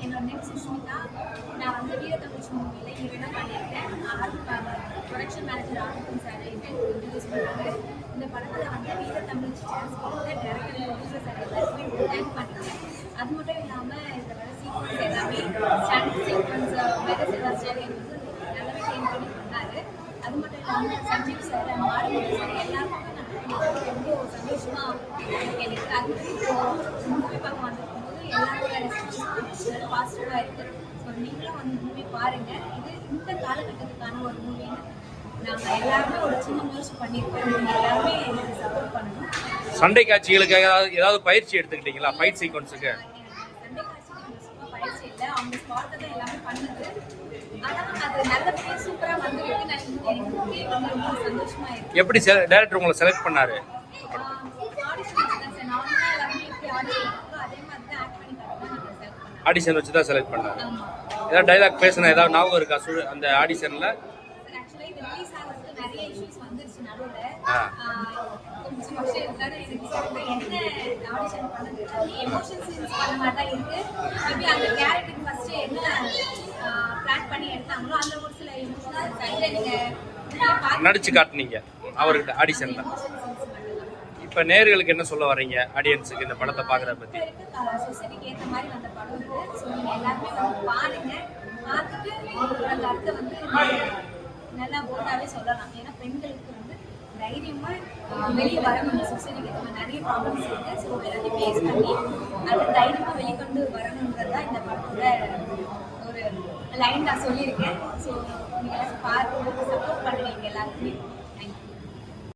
என்னோட நேம் சுஷ்மிதா. நான் வந்து வீரத்தமிழ் மூவியில் ஹீரோயினாக பண்ணியிருக்கேன். Production manager Anandan sir introduce பண்ணாங்க. இந்த படத்தில் வந்து வீரத்தமிழ் சான்ஸ் கொடுத்து டேரக்டர் ப்ரொடியூசர் சார் எல்லாருமே தேங்க் பண்ணிட்டேன். அது மட்டும் இல்லாமல் இதில் வர சீக்வன்ஸ் எல்லாமே ஸ்டாண்டர்ட் சீக்வன்ஸ் மெகா செபாஸ்டியன் வந்து நல்லாவே ட்ரெயின் பண்ணி பண்ணார். அது மட்டும் இல்லாமல் சஞ்சீவ் சார் மாடல் சார் எல்லாருமே நான் ரொம்ப சந்தோஷமாக எனக்கு அது மூவி பார்க்க வந்திருக்கும்போது எல்லாரோட ரெஸ்பான்ஸ் பாசிட்டிவாக இருக்குது. ஸோ நீங்களும் வந்து மூவி பாருங்கள். இது இந்த காலகட்டத்துக்கான ஒரு மூவின்னு நாங்கள் எல்லாருமே ஒரு சின்ன முயற்சி பண்ணியிருக்கோம். நீங்கள் எல்லாருமே எனக்கு சப்போர்ட் பண்ணணும். சண்டை காட்சிகளுக்கு ஏதாவது பயிற்சி எடுத்துக்கிட்டீங்களா? ஃபைட் சீக்வன்ஸுக்கு சண்டை காட்சிக்கு சும்மா பயிற்சி இல்லை, அவங்க ஸ்பாட்டை தான் எல்லாமே பண்ணுது. ஆனால் அது நல்லபடியாக சூப்பராக வந்துருக்கு. நான் எனக்கு ரொம்ப சந்தோஷமாக இருக்குது. எப்படி டைரக்டர் உங்களை செலக்ட் பண்ணாரு? ஆடிஷன் வச்சு தான் செலக்ட் பண்ணாரு. ஏதாவது டைலாக் பேசினா ஏதாவது ஞாபகம் இருக்கா அந்த ஆடிஷன்ல? நடிச்சு காட்டுனீங்க அவர்கிட்ட ஆடிஷன்ல. இப்ப நேயர்களுக்கு என்ன சொல்ல வர்றீங்க? ஆடியன்ஸுக்கு இந்த படத்தை பாக்குறத பத்தி சொசைட்டிக்கு ஏற்ற மாதிரி வந்த படம் இது. ஸோ நீங்கள் எல்லாருமே வந்து பாருங்க. பார்த்துட்டு உங்களோட கருத்தை வந்து நல்லா போல்டாகவே சொல்லலாம். ஏன்னா பெண்களுக்கு வந்து தைரியமாக வெளியே வரணும். சொசைட்டிக்கு ஏற்ற மாதிரி நிறைய ப்ராப்ளம்ஸ் இருக்குது. ஸோ எல்லாத்தையும் ஃபேஸ் பண்ணி அதை தைரியமாக வெளிக்கொண்டு வரணுன்றது தான் இந்த படத்தோட ஒரு லைன் நான் சொல்லியிருக்கேன். ஸோ நீங்கள் எல்லாரும் பாருங்க, சப்போர்ட் பண்ணுவீங்க எல்லாருக்குமே.